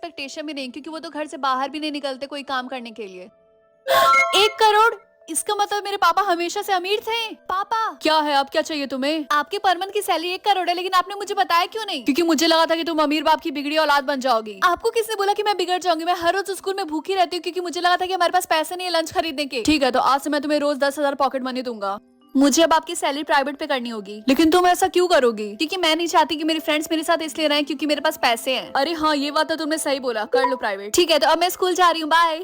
Expectation भी नहीं, क्योंकि वो तो घर से बाहर भी नहीं निकलते कोई काम करने के लिए। 1 करोड़? इसका मतलब मेरे पापा हमेशा से अमीर थे। पापा क्या है, अब क्या चाहिए तुम्हें? आपके पर मंथ की सैलरी 1 करोड़ है, लेकिन आपने मुझे बताया क्यों नहीं? क्योंकि मुझे लगा था कि तुम अमीर बाप की बिगड़ी औलाद बन जाओगी। आपको किसने बोला कि मैं बिगड़ जाऊंगी? मैं हर रोज स्कूल में भूखी रहती हूँ, क्योंकि मुझे लगा था कि हमारे पास पैसे नहीं है लंच खरीदने के। ठीक है, तो आज से मैं तुम्हें रोज 10,000 पॉकेट मनी दूंगा। मुझे अब आपकी सैलरी प्राइवेट पे करनी होगी। लेकिन तुम ऐसा क्यों करोगी? क्योंकि मैं नहीं चाहती कि मेरे फ्रेंड्स मेरे साथ इसलिए रहें क्योंकि मेरे पास पैसे हैं। अरे हाँ, ये बात तो तुमने सही बोला, कर लो प्राइवेट। ठीक है, तो अब मैं स्कूल जा रही हूँ, बाय।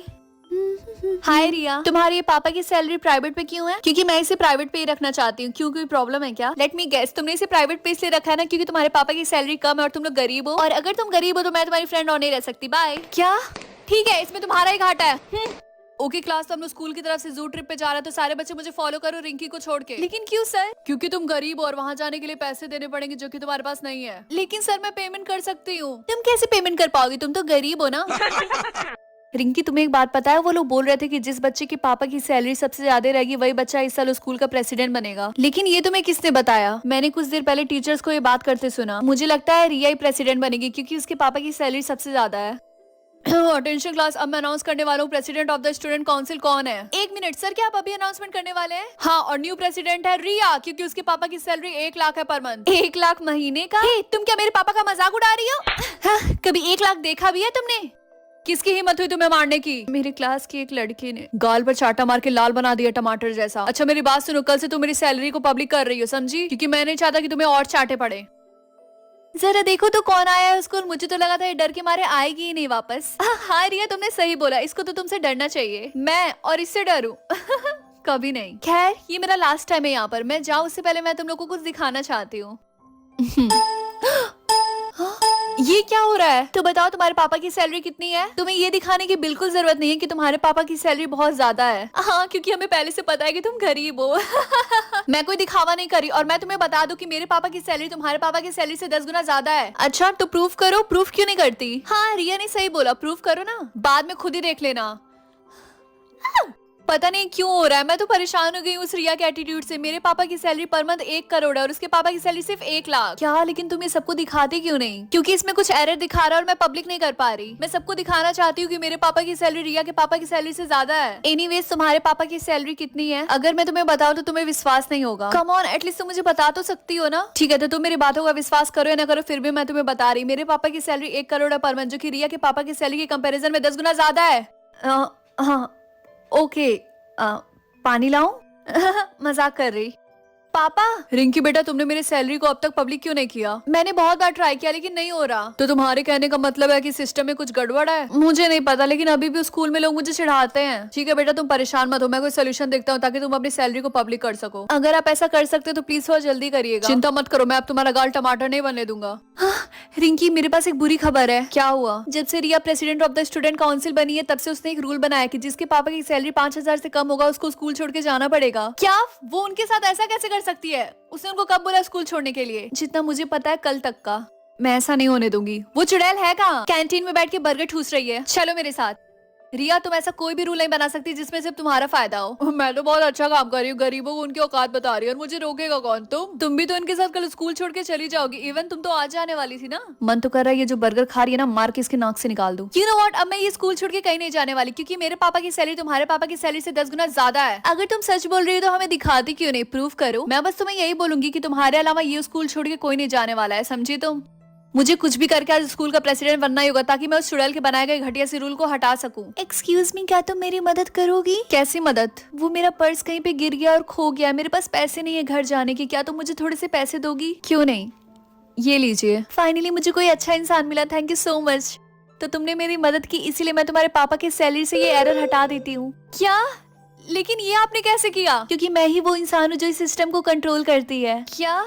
हाय रिया, तुम्हारे पापा की सैलरी प्राइवेट पे क्यों है? क्योंकि मैं इसे प्राइवेट पे ही रखना चाहती हूँ। क्यों, कोई प्रॉब्लम है क्या? लेट मी गेस, तुमने इसे प्राइवेट पे इसलिए रखा है ना क्योंकि तुम्हारे पापा की सैलरी कम है और तुम लोग गरीब हो, और अगर तुम गरीब हो तो मैं तुम्हारी फ्रेंड और नहीं रह सकती। बाय। क्या? ठीक है, इसमें तुम्हारा ही घाटा है। ओके क्लास, तो हम लोग स्कूल की तरफ से जू ट्रिप पे जा रहे हैं, तो सारे बच्चे मुझे फॉलो करो रिंकी को छोड़ के। लेकिन क्यों सर? क्योंकि तुम गरीब हो और वहाँ जाने के लिए पैसे देने पड़ेंगे जो कि तुम्हारे पास नहीं है। लेकिन सर मैं पेमेंट कर सकती हूँ। तुम कैसे पेमेंट कर पाओगी? तुम तो गरीब हो ना। रिंकी, तुम्हें एक बात पता है, वो लोग बोल रहे थे कि जिस बच्चे के पापा की सैलरी सबसे ज्यादा रहेगी वही बच्चा इस साल स्कूल का प्रेसिडेंट बनेगा। लेकिन ये तुम्हें किसने बताया? मैंने कुछ देर पहले टीचर्स को ये बात करते सुना। मुझे लगता है रिया ही प्रेसिडेंट बनेगी क्योंकि उसके पापा की सैलरी सबसे ज्यादा है। अटेंशन क्लास, अब मैं अनाउंस करने वाला हूँ president of the student council कौन है। 1 मिनट सर, क्या आप अभी अनाउंसमेंट करने वाले हैं? हाँ, और न्यू प्रेसिडेंट है रिया, क्योंकि उसके पापा की सैलरी 1 लाख है पर मंथ। 1 लाख महीने का? तुम क्या मेरे पापा का मजाक उड़ा रही हो? हाँ, कभी 1 लाख देखा भी है तुमने? किसकी हिम्मत हुई तुम्हें मारने की? मेरी क्लास की एक लड़की ने गाल पर चाटा मार के लाल बना दिया टमाटर जैसा। अच्छा मेरी बात सुनो, कल से तुम मेरी सैलरी को पब्लिक कर रही हो, समझी? क्योंकि मैं नहीं चाहता कि तुम्हें और चाटे पड़े। जरा देखो तो कौन आया है स्कूल। मुझे तो लगा था ये डर के मारे आएगी ही नहीं वापस। हाँ रिया, तुमने सही बोला, इसको तो तुमसे डरना चाहिए। मैं और इससे डरूं? कभी नहीं। खैर, ये मेरा लास्ट टाइम है यहाँ पर। मैं जाऊँ उससे पहले मैं तुम लोग को कुछ दिखाना चाहती हूँ। ये क्या हो रहा है? तो बताओ तुम्हारे पापा की सैलरी कितनी है? तुम्हें ये दिखाने की बिल्कुल जरूरत नहीं है कि तुम्हारे पापा की सैलरी बहुत ज्यादा है। हाँ, क्योंकि हमें पहले से पता है कि तुम गरीब हो। मैं कोई दिखावा नहीं करी, और मैं तुम्हें बता दूं कि मेरे पापा की सैलरी तुम्हारे पापा की सैलरी से 10 गुना ज्यादा है। अच्छा, तो प्रूफ करो। प्रूफ क्यों नहीं करती? हाँ, रिया ने सही बोला, प्रूफ करो ना, बाद में खुद ही देख लेना। पता नहीं क्यों हो रहा है, मैं तो परेशान हो गई हूँ उस रिया के एटीट्यूड से। मेरे पापा की सैलरी पर मंथ 1 करोड़ है और उसके पापा की सैलरी सिर्फ 1 लाख। क्या? लेकिन तुम ये सबको दिखाते क्यों नहीं? क्योंकि इसमें कुछ एरर दिखा रहा है और मैं पब्लिक नहीं कर पा रही। मैं सबको दिखाना चाहती हूँ कि मेरे पापा की सैलरी रिया के पापा की सैलरी से ज्यादा है। एनीवेज, तुम्हारे पापा की सैलरी कितनी है? अगर मैं तुम्हें बताऊँ तो तुम्हें विश्वास नहीं होगा। कम ऑन, एटलीस्ट तुम मुझे बता तो सकती हो ना। ठीक है, तो तुम मेरी बातों का विश्वास करो या ना करो, फिर भी मैं तुम्हें बता रही, मेरे पापा की सैलरी 1 करोड़ है पर मंथ, जो की रिया के पापा की सैलरी के कंपेरिजन में 10 गुना ज्यादा है। हाँ, ओके, पानी लाऊं? मजाक कर रही। पापा। रिंकी बेटा, तुमने मेरी सैलरी को अब तक पब्लिक क्यों नहीं किया? मैंने बहुत बार ट्राई किया लेकिन नहीं हो रहा। तो तुम्हारे कहने का मतलब है कि सिस्टम में कुछ गड़बड़ है? मुझे नहीं पता, लेकिन अभी भी स्कूल में लोग मुझे चिढ़ाते हैं। ठीक है बेटा, तुम परेशान मत हो, मैं कोई सोल्यूशन देखता हूँ ताकि तुम अपनी सैलरी को पब्लिक कर सको। अगर आप ऐसा कर सकते हो तो प्लीज थोड़ा जल्दी करिएगा। चिंता मत करो, मैं अब तुम्हारा गाल टमाटर नहीं बनने दूंगा। रिंकी, मेरे पास एक बुरी खबर है। क्या हुआ? जब से Riya president of the student council बनी है तब से उसने एक रूल बनाया कि जिसके पापा की सैलरी 5,000 से कम होगा उसको स्कूल छोड़ के जाना पड़ेगा। क्या? वो उनके साथ ऐसा कैसे कर सकती है? उसने उनको कब बोला स्कूल छोड़ने के लिए? जितना मुझे पता है कल तक का। मैं ऐसा नहीं होने दूंगी। वो चुड़ैल है कहाँ? कैंटीन में बैठ के बर्गर ठूस रही है। चलो मेरे साथ। रिया, तुम ऐसा कोई भी रूल नहीं बना सकती जिसमें सिर्फ तुम्हारा फायदा हो। मैं तो बहुत अच्छा काम कर रही हूँ, गरीबों को उनकी औकात बता रही हूँ, और मुझे रोकेगा कौन? तुम भी तो इनके साथ कल स्कूल छोड़ के चली जाओगी। इवन तुम तो आज जाने वाली थी ना। मन तो कर रहा है ये जो बर्गर खा रही है ना, मार के इसके नाक से निकाल दूं। यू नो व्हाट, अब मैं ये स्कूल छोड़ के कहीं नहीं जाने वाली, क्योंकि मेरे पापा की सैलरी तुम्हारे पापा की सैलरी से 10 गुना ज्यादा है। अगर तुम सच बोल रही हो तो हमें दिखाती क्यों नहीं? प्रूफ करो। मैं बस तुम्हें यही बोलूंगी कि तुम्हारे अलावा ये स्कूल छोड़ के कोई नहीं जाने वाला है, समझी तुम? मुझे कुछ भी करके आज स्कूल का प्रेसिडेंट बनना ही होगा ताकि मैं उस चुड़ैल के बनाए गए घटिया से रूल को हटा सकूं। एक्सक्यूज मी, क्या तुम मेरी मदद करोगी? कैसी मदद? वो मेरा पर्स कहीं पे गिर गया और खो गया, मेरे पास पैसे नहीं है घर जाने के। क्या तुम मुझे थोड़े से पैसे दोगी? क्यों नहीं, ये लीजिए। फाइनली मुझे कोई अच्छा इंसान मिला, थैंक यू सो मच। तो तुमने मेरी मदद की, इसीलिए मैं तुम्हारे पापा की सैलरी से ये एरर हटा देती हूँ। क्या? लेकिन ये आपने कैसे किया? क्योंकि मैं ही वो इंसान हूँ जो इस सिस्टम को कंट्रोल करती है। क्या?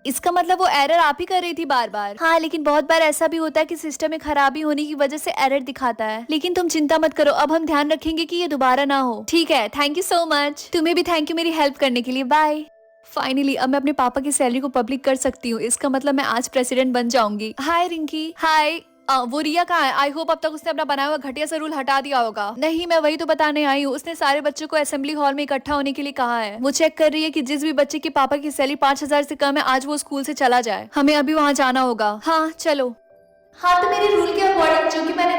इसका मतलब वो एरर आप ही कर रही थी बार बार? हाँ, लेकिन बहुत बार ऐसा भी होता है कि सिस्टम में खराबी होने की वजह से एरर दिखाता है। लेकिन तुम चिंता मत करो, अब हम ध्यान रखेंगे कि ये दोबारा ना हो। ठीक है, थैंक यू सो मच। तुम्हें भी थैंक यू मेरी हेल्प करने के लिए। बाय। फाइनली अब मैं अपने पापा की सैलरी को पब्लिक कर सकती हूँ। इसका मतलब मैं आज प्रेसिडेंट बन जाऊंगी। हाय रिंकी। हाय। वो रिया कहाँ है? आई होप अब तक उसने अपना बनाया हुआ घटिया सा रूल हटा दिया होगा। नहीं, मैं वही तो बताने आई हूँ। उसने सारे बच्चों को असेंबली हॉल में इकट्ठा होने के लिए कहा है। वो चेक कर रही है कि जिस भी बच्चे के पापा की सैलरी 5,000 से कम है आज वो स्कूल से चला जाए। हमें अभी वहाँ जाना होगा। हाँ चलो। हाँ, तो मेरे रूल के अकॉर्डिंग जो कि मैंने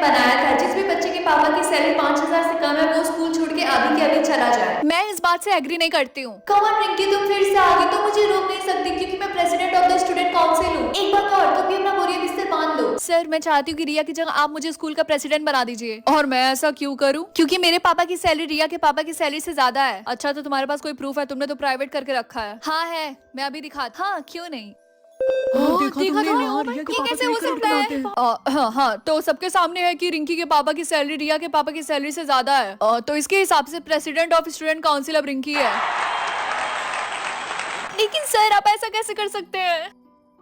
5,000 से कम है वो स्कूल छोड़ के अभी के अभी चला जाए। मैं इस बात से एग्री नहीं करती हूँ। कम ऑन रिंकी, तुम फिर से आ गई तो मुझे रोक नहीं सकती क्योंकि मैं president of the student council हूँ। एक बात और, तुम भी अपना बोरिया बिस्तर बांध लो। सर मैं चाहती हूँ कि रिया की जगह आप मुझे स्कूल का प्रेसिडेंट बना दीजिए। और मैं ऐसा क्यों करूँ? क्योंकि मेरे पापा की सैलरी रिया के पापा की सैलरी से ज्यादा है। अच्छा तो तुम्हारे पास कोई प्रूफ है? तुमने तो प्राइवेट करके रखा है। हाँ है, मैं अभी दिखाता। हाँ क्यों नहीं। देखा था? ये कैसे हो सकता है? हाँ तो सबके सामने है कि रिंकी के पापा की सैलरी रिया के पापा की सैलरी से ज्यादा है। तो इसके हिसाब से प्रेसिडेंट ऑफ स्टूडेंट काउंसिल अब रिंकी है। लेकिन सर आप ऐसा कैसे कर सकते हैं?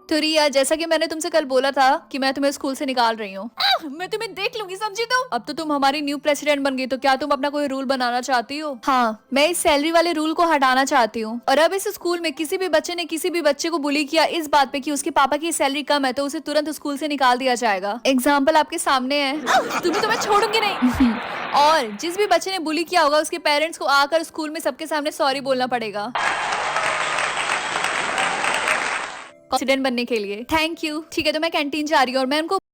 तो रिया, जैसा कि मैंने तुमसे कल बोला था कि मैं तुम्हें स्कूल से निकाल रही हूँ। मैं तुम्हें देख लूंगी, समझी तुम? अब तो तुम हमारी न्यू प्रेसिडेंट बन गई, तो क्या तुम अपना कोई रूल बनाना चाहती हो? हाँ, मैं इस सैलरी वाले रूल को हटाना चाहती हूँ। और अब इस स्कूल में किसी भी बच्चे ने किसी भी बच्चे को बुली किया इस बात पे कि उसके पापा की सैलरी कम है, तो उसे तुरंत स्कूल से निकाल दिया जाएगा। एग्जाम्पल आपके सामने है। तुम्हें तो मैं छोड़ूंगी नहीं। और जिस भी बच्चे ने बुली किया होगा उसके पेरेंट्स को आकर स्कूल में सबके सामने सॉरी बोलना पड़ेगा प्रेसिडेंट बनने के लिए। Thank you. ठीक है तो मैं कैंटीन जा रही हूँ और मैं उनको